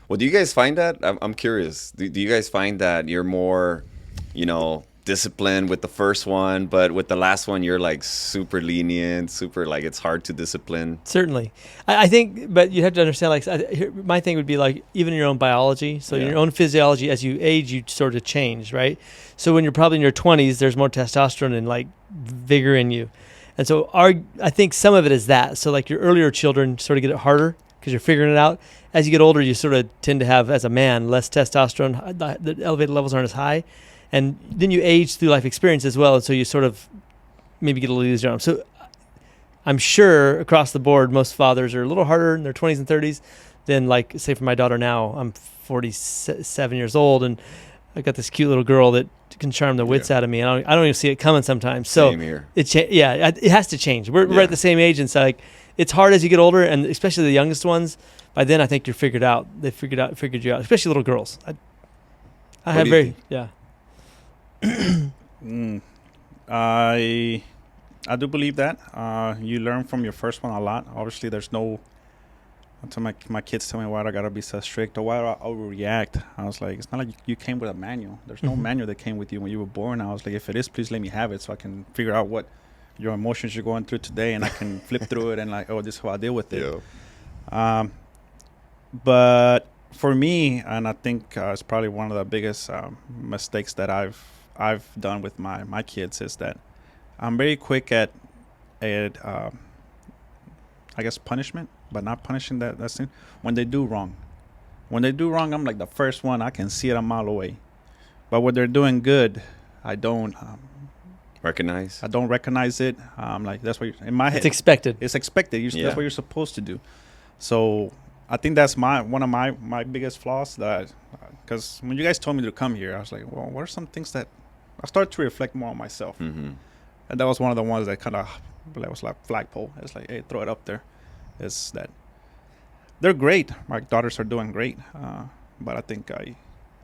Well, do you guys find that? I'm curious. Do you guys find that you're more, disciplined with the first one, but with the last one, you're like super lenient, super like it's hard to discipline? Certainly. I think, but you have to understand, my thing would be like, even in your own biology, so Yeah. your own physiology, as you age, you sort of change, right? So when you're probably in your 20s, there's more testosterone and like vigor in you. And so I think some of it is that. So like your earlier children sort of get it harder because you're figuring it out. As you get older, you sort of tend to have, as a man, less testosterone. The elevated levels aren't as high. And then you age through life experience as well. And so you sort of maybe get a little easier on them. So I'm sure across the board, most fathers are a little harder in their 20s and 30s than, like, say, for my daughter now. I'm 47 years old, and I got this cute little girl that can charm the wits out of me. And I don't even see it coming sometimes. So Same here. it has to change. We're at the same age, and so like it's hard as you get older, and especially the youngest ones. By then, I think you're figured out. They figured you out, especially little girls. I have do you yeah. I do believe that you learn from your first one a lot. Obviously, there's no until my kids tell me why I gotta be so strict or why I overreact. I was like, it's not like you came with a manual. There's no manual that came with you when you were born. I was like, if it is, please let me have it so I can figure out what your emotions you're going through today, and I can flip through it and like, oh, this is how I deal with it. Yeah. But for me, and I think it's probably one of the biggest mistakes that I've done with my kids is that I'm very quick at I guess punishment, but not punishing that's thing. When they do wrong, I'm like the first one. I can see it a mile away. But when they're doing good, I don't Recognize. I don't recognize it. Like that's what in my head. It's expected. It's expected. That's what you're supposed to do. So I think that's one of my biggest flaws. That because when you guys told me to come here, I was like, well, what are some things that I started to reflect more on myself, and that was one of the ones that kind of was like flagpole. It's like, hey, throw it up there. Is that they're great. My daughters are doing great, but I think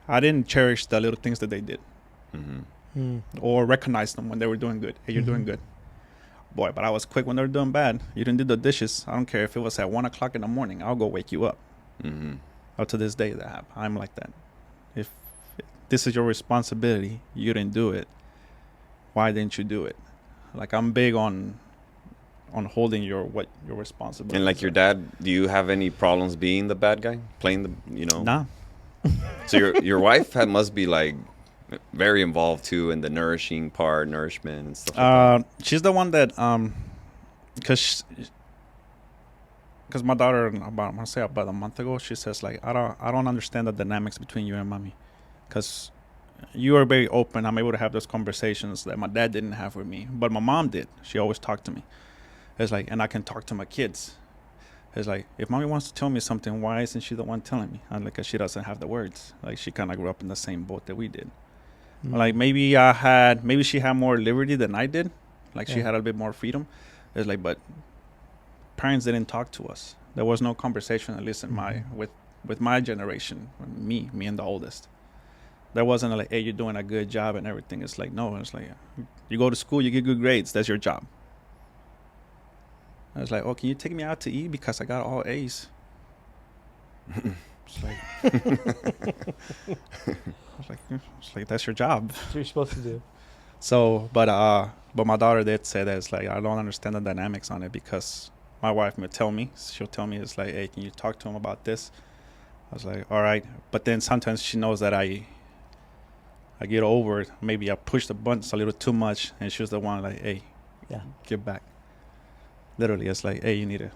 I didn't cherish the little things that they did. Or recognize them when they were doing good. Hey, you're doing good. Boy, but I was quick when they were doing bad. You didn't do the dishes. I don't care if it was at 1 o'clock in the morning. I'll go wake you up. Up to this day, I'm like that. If this is your responsibility, you didn't do it. Why didn't you do it? Like I'm big on holding your responsibility. And like your dad, do you have any problems being the bad guy, playing the Nah. So your wife must be like very involved too in the nourishment and stuff like that. She's the one that because my daughter about a month ago, she says like I don't understand the dynamics between you and mommy, because you are very open. I'm able to have those conversations that my dad didn't have with me, but my mom did. She always talked to me. It's like, and I can talk to my kids. It's like, if mommy wants to tell me something, why isn't she the one telling me? And like, 'cause she doesn't have the words. Like she kind of grew up in the same boat that we did. Like maybe she had more liberty than I did. Like she had a bit more freedom. It's like, but parents didn't talk to us. There was no conversation, at least in with my generation, me and the oldest. There wasn't like, hey, you're doing a good job and everything. It's like, no, it's like, you go to school, you get good grades. That's your job. I was like, oh, can you take me out to eat because I got all A's? It's like, that's your job. That's what you're supposed to do. So, but my daughter did say that it's like, I don't understand the dynamics on it, because my wife she'll tell me, it's like, hey, can you talk to him about this? I was like, all right. But then sometimes she knows that I get over it. Maybe I push the buttons a little too much, and she was the one like, hey, get back. Literally, it's like, hey, you need to,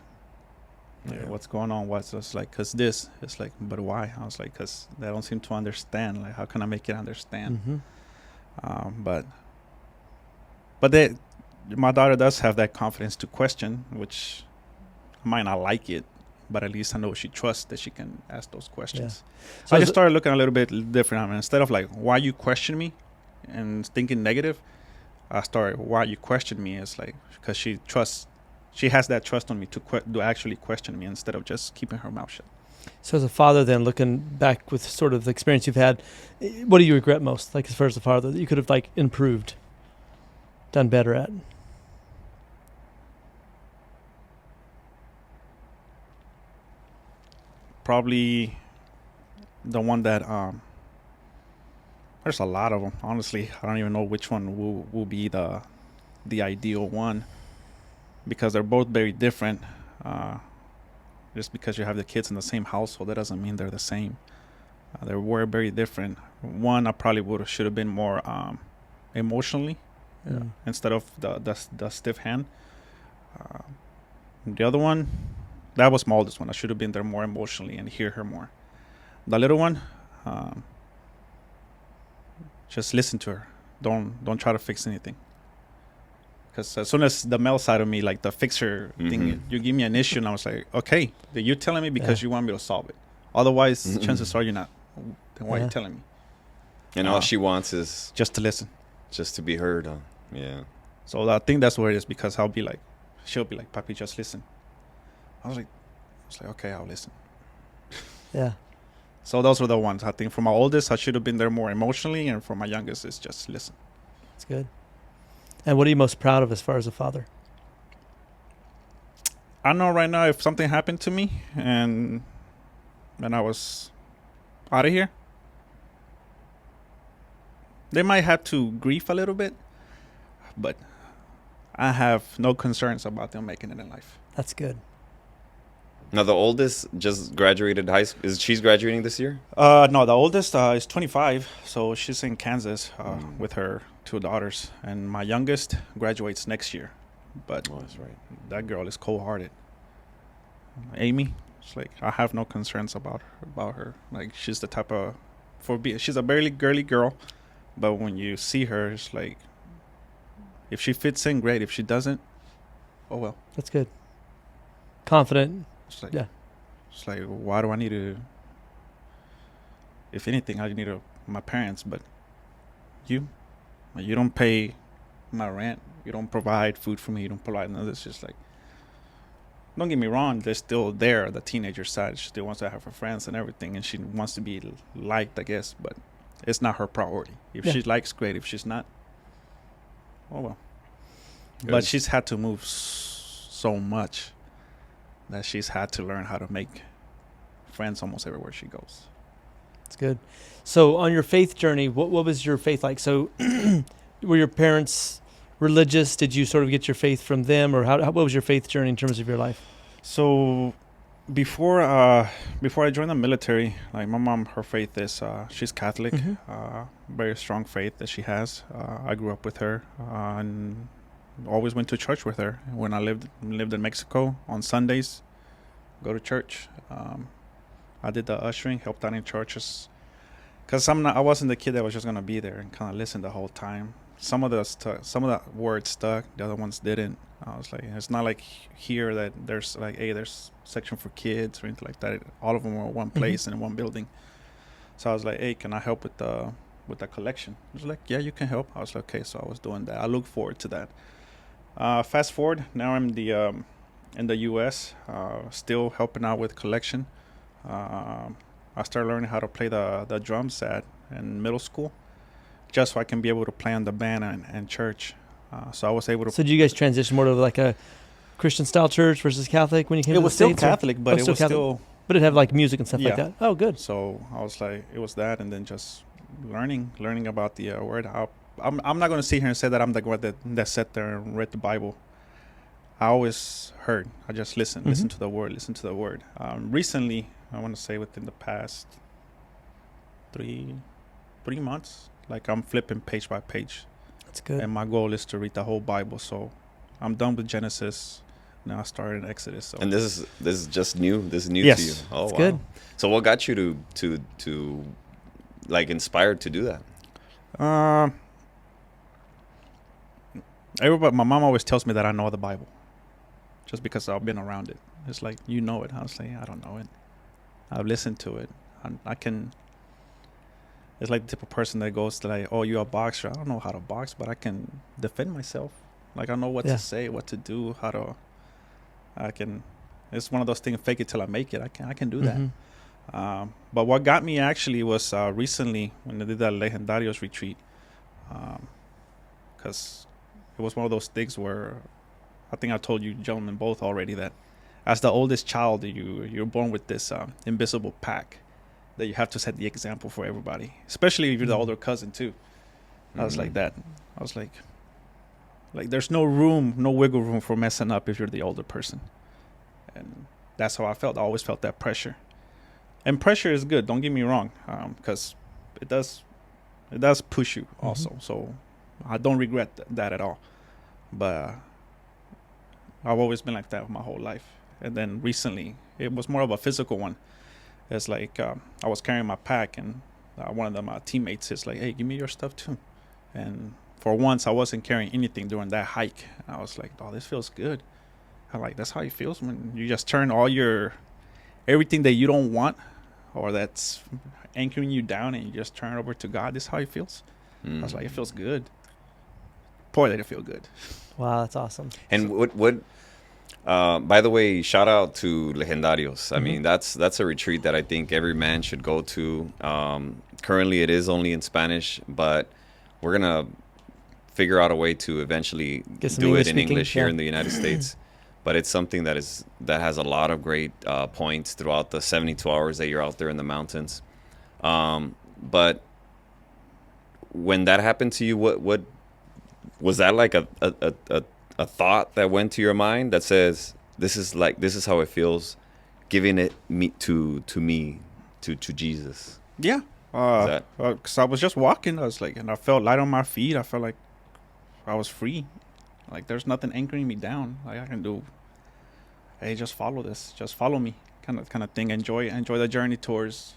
what's going on? It's like, because this, it's like, but why? I was like, because they don't seem to understand. Like, how can I make it understand? But my daughter does have that confidence to question, which I might not like it, but at least I know she trusts that she can ask those questions. So I just started looking a little bit different. I mean, instead of like, why you question me and thinking negative, I started, why you question me is like, because she has that trust on me to actually question me instead of just keeping her mouth shut. So as a father, then, looking back with sort of the experience you've had, what do you regret most, like as far as a father, that you could have like improved, done better at? Probably the one that there's a lot of them, honestly. I don't even know which one will be the ideal one, because they're both very different. Just because you have the kids in the same household, that doesn't mean they're the same. They were very different. One, I probably should have been more emotionally, instead of the stiff hand. The other one, that was my oldest one. I should have been there more emotionally and hear her more. The little one, just listen to her. Don't try to fix anything. Because as soon as the male side of me, like the fixer thing, you give me an issue, and I was like, okay, you're telling me because you want me to solve it. Otherwise, chances are you're not. Then why are you telling me? And all she wants is just to listen, just to be heard. Yeah. So I think that's where it is, because she'll be like, Papi, just listen. I was like, okay, I'll listen. Yeah. So those were the ones. I think for my oldest, I should have been there more emotionally, and for my youngest, it's just listen. That's good. And what are you most proud of as far as a father? I know right now if something happened to me and I was out of here, they might have to grieve a little bit, but I have no concerns about them making it in life. That's good. Now, the oldest just graduated high school. She's graduating this year? No, the oldest is 25, so she's in Kansas with her 2 daughters, and my youngest graduates next year. But That's right. that girl is cold-hearted. Amy, it's like I have no concerns about her. Like she's the type of she's a barely girly girl, but when you see her, it's like if she fits in, great. If she doesn't, oh well. That's good. Confident. It's like, Yeah. It's like, why do I need to? If anything, I need my parents, but you don't pay my rent. You don't provide food for me. You don't provide none. It's just like, don't get me wrong. They're still there. The teenager side, she still wants to have her friends and everything, and she wants to be liked, I guess. But it's not her priority. If she likes, great. If she's not, oh well. Good. But she's had to move so much that she's had to learn how to make friends almost everywhere she goes. That's good. So on your faith journey, what was your faith like? So were your parents religious? Did you sort of get your faith from them, or what was your faith journey in terms of your life? So before I joined the military, like my mom, her faith is she's Catholic, very strong faith that she has. I grew up with her and always went to church with her. When I lived in Mexico, on Sundays, go to church. I did the ushering, helped out in churches, because I wasn't the kid that was just gonna be there and kind of listen the whole time. Some of the words stuck, the other ones didn't. I was like, it's not like here that there's like, hey, there's section for kids or anything like that. All of them were in one place and in one building. So I was like, hey, can I help with the collection? He was like, yeah, you can help. I was like, okay. So I was doing that. I look forward to that. Fast forward, now I'm in the U.S., still helping out with collection. I started learning how to play the drums in middle school, just so I can be able to play on the band and church. So I was able to. So did you guys transition more to like a Christian style church versus Catholic when you came to the States? It was still Catholic, but it was still. But it had like music and stuff like that. Oh, good. So I was like, it was that, and then just learning about the word. I'm not going to sit here and say that I'm the guy that sat there and read the Bible. I always heard. I just listened to the word. Recently, I want to say within the past 3 months, like I'm flipping page by page. That's good. And my goal is to read the whole Bible. So I'm done with Genesis. Now I started in Exodus. So. And this is just new. This is new Yes. to you. Oh, that's wow. good. So what got you to inspired to do that? Everybody, my mom always tells me that I know the Bible, just because I've been around it. It's like, you know it. I was like, I don't know it. I've listened to it. I can. It's like the type of person that goes to like, oh, you're a boxer. I don't know how to box, but I can defend myself. Like I know what to say, what to do, how to. I can. It's one of those things. Fake it till I make it. I can do that. But what got me actually was recently when I did that Legendarios retreat, because it was one of those things where I think I told you gentlemen both already that as the oldest child, you're born with this invisible pack that you have to set the example for everybody, especially if you're the older cousin too. I was like that. I was like there's no wiggle room for messing up if you're the older person. And that's how I felt. I always felt that pressure. And pressure is good, don't get me wrong, because it does push you also. So I don't regret that at all. But I've always been like that my whole life. And then recently, it was more of a physical one. It's like I was carrying my pack, and one of my teammates is like, hey, give me your stuff too. And for once, I wasn't carrying anything during that hike. I was like, oh, this feels good. I'm like, that's how it feels when you just turn everything that you don't want or that's anchoring you down, and you just turn it over to God. This is how it feels. I was like, it feels good. Boy, did it feel good. Wow, that's awesome. And what by the way, shout out to Legendarios. I mean, that's a retreat that I think every man should go to. Currently, it is only in Spanish, but we're going to figure out a way to eventually do it in English here in the United States. but it's something that has a lot of great points throughout the 72 hours that you're out there in the mountains. But when that happened to you, what was that like a thought that went to your mind that says this is how it feels, giving it to Jesus? Yeah. Because I was just walking. I was like, and I felt light on my feet. I felt like I was free. Like there's nothing anchoring me down. Like I can do. Hey, just follow this. Just follow me. Kind of thing. Enjoy the journey towards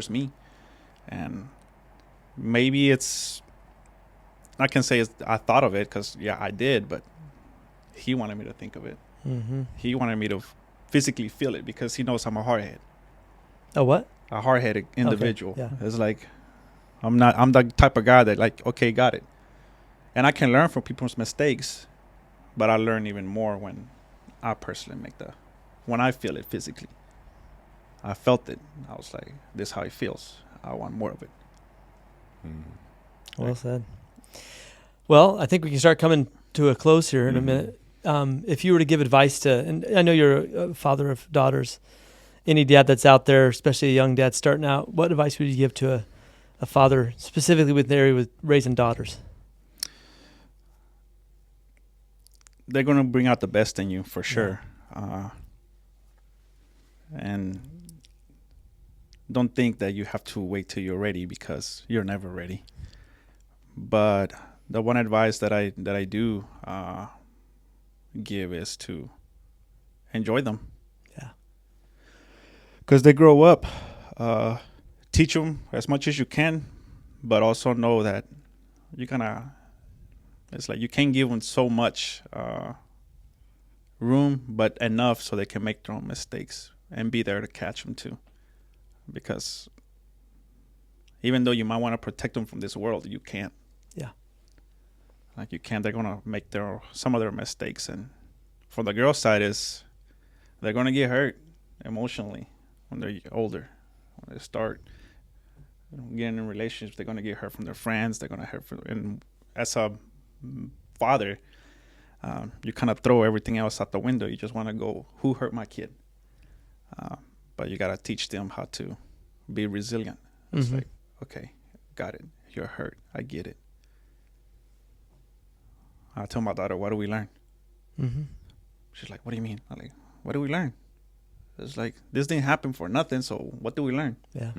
me. And maybe I can say I thought of it because yeah, I did, but he wanted me to think of it. Mm-hmm. He wanted me to physically feel it because he knows I'm a hardhead. A what? A hard-headed individual. Okay, yeah. It's like I'm the type of guy that like, okay, got it. And I can learn from people's mistakes, but I learn even more when I personally when I feel it physically. I felt it. I was like, this is how it feels. I want more of it. Well said. Well, I think we can start coming to a close here in a minute. If you were to give advice to, and I know you're a father of daughters, any dad that's out there, especially a young dad starting out, what advice would you give to a father, specifically with the area with raising daughters? They're going to bring out the best in you for sure. And don't think that you have to wait till you're ready because you're never ready. But the one advice that I do give is to enjoy them. Yeah. Because they grow up. Teach them as much as you can, but also know that it's like you can't give them so much room, but enough so they can make their own mistakes and be there to catch them too. Because even though you might want to protect them from this world, you can't. Yeah. Like you can't. They're gonna make some of their mistakes, and from the girl side is they're gonna get hurt emotionally when they're older. When they start getting in relationships, they're gonna get hurt from their friends. They're gonna hurt and as a father, you kind of throw everything else out the window. You just want to go, who hurt my kid? But you gotta teach them how to be resilient. It's like, okay, got it. You're hurt. I get it. I tell my daughter, what do we learn? She's like, what do you mean? I'm like, what do we learn? It's like, this didn't happen for nothing, so what do we learn? Yeah.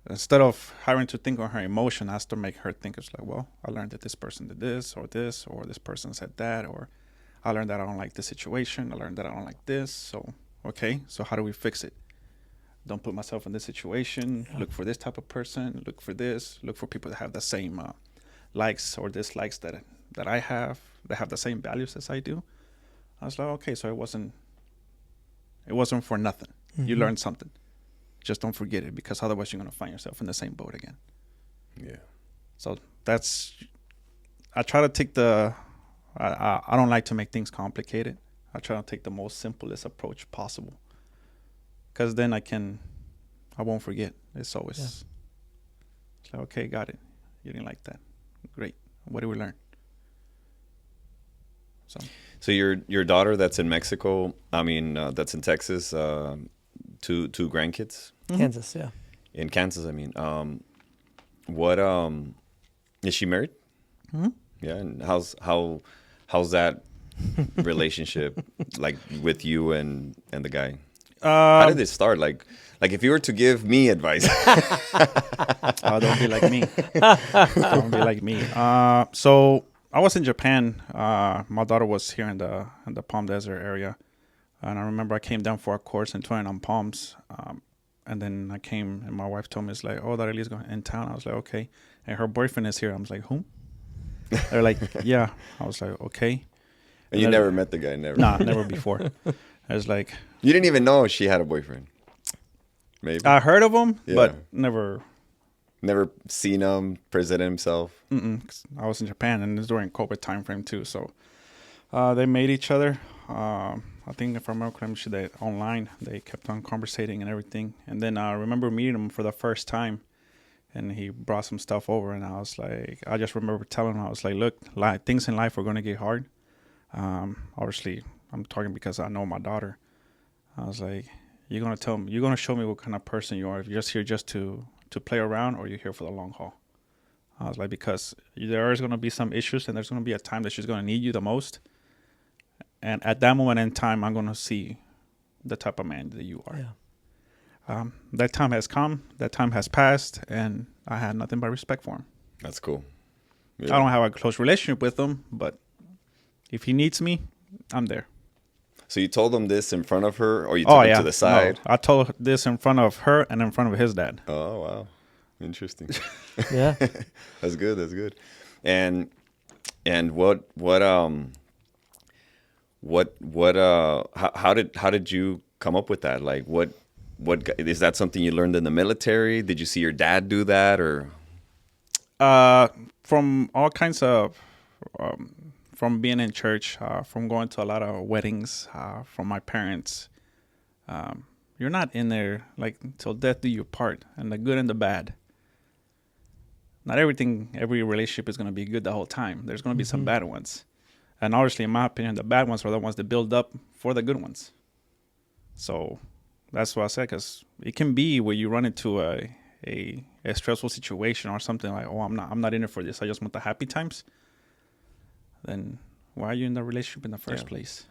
Instead of having to think on her emotion, I have to make her think. It's like, well, I learned that this person did this, or this person said that, or I learned that I don't like this situation. I learned that I don't like this. So, okay, so how do we fix it? Don't put myself in this situation. Yeah. Look for this type of person. Look for this. Look for people that have the same likes or dislikes that I have. That have the same values as I do. I was like, okay, so it wasn't for nothing. You learned something. Just don't forget it, because otherwise you're going to find yourself in the same boat again. Yeah. So I try to take I don't like to make things complicated. I try to take the most simplest approach possible. Because then I won't forget. It's always, it's like, okay, got it. You didn't like that. Great. What did we learn? So your daughter that's in Mexico, that's in Texas, two grandkids? Kansas, yeah. In Kansas, what is she married? Yeah, and how's that relationship like with you and the guy? How did it start? Like if you were to give me advice. Don't be like me. Don't be like me. So I was in Japan. My daughter was here in the Palm Desert area. And I remember I came down for a course in touring on palms. And then I came and my wife told me, it's like, oh, Darely's going in town. I was like, okay. And her boyfriend is here. I was like, whom? They're like, yeah. I was like, okay. And you never met the guy? Never? Nah, never before. I was like... You didn't even know she had a boyfriend? Maybe? I heard of him, but never... Never seen him present himself? I was in Japan, and it was during COVID time frame too. So they made each other. I think if I remember correctly, online, they kept on conversating and everything. And then I remember meeting him for the first time, and he brought some stuff over. And I was like, I just remember telling him, I was like, look, things in life are going to get hard. Obviously, I'm talking because I know my daughter. I was like, you're gonna show me what kind of person you are. If you're just here just to play around, or you're here for the long haul. I was like, because there is gonna be some issues, and there's gonna be a time that she's gonna need you the most. And at that moment in time, I'm gonna see the type of man that you are. Yeah. That time has come. That time has passed, and I had nothing but respect for him. That's cool. I don't have a close relationship with him, but if he needs me, I'm there. So you told him this in front of her, or you took him to the side? No, I told this in front of her and in front of his dad. Oh, wow. Interesting. Yeah. That's good. That's good. And how did you come up with that? Like, what is that something you learned in the military? Did you see your dad do that, or? From all kinds of, from being in church, from going to a lot of weddings, from my parents. You're not in there like till death do you part, and the good and the bad. Not every relationship is going to be good the whole time. There's going to be some bad ones. And obviously, in my opinion, the bad ones are the ones that build up for the good ones. So that's what I said, because it can be where you run into a stressful situation or something like, oh, I'm not in it for this. I just want the happy times. Then why are you in the relationship in the first place?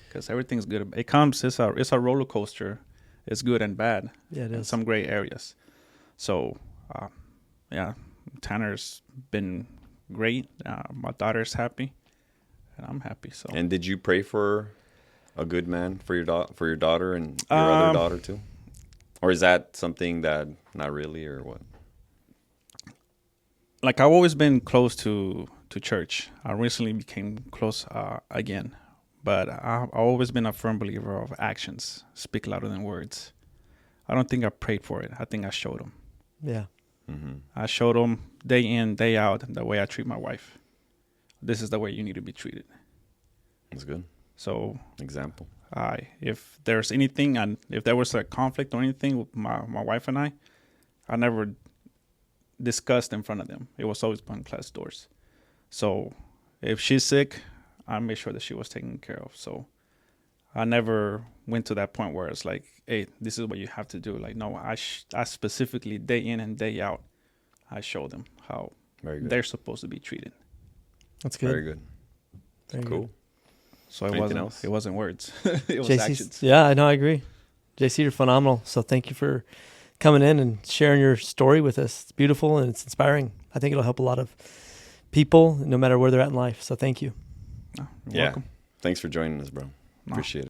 Because everything's good. It's a roller coaster. It's good and bad. Yeah, it is. Some gray areas. So, Tanner's been great. My daughter's happy, and I'm happy. So. And did you pray for a good man for your daughter and your other daughter too, or is that something that not really, or what? Like, I've always been close to church. I recently became close again, but I've always been a firm believer of actions speak louder than words. I don't think I prayed for it. I think I showed them. Yeah. Mm-hmm. I showed them day in, day out, the way I treat my wife. This is the way you need to be treated. That's good. So, example. If there's anything, and if there was a conflict or anything with my wife and I never discussed in front of them. It was always behind closed doors. So if she's sick, I made sure that she was taken care of. So I never went to that point where it's like, hey, this is what you have to do. Like, no, I specifically, day in and day out, I show them how they're supposed to be treated. That's good. Very good. Very cool. Good. So it wasn't words. It was JC's, actions. Yeah, I know. I agree. JC, you're phenomenal. So thank you for coming in and sharing your story with us. It's beautiful and it's inspiring. I think it'll help a lot of people, no matter where they're at in life. So thank you. You're welcome. Thanks for joining us, bro. Appreciate it.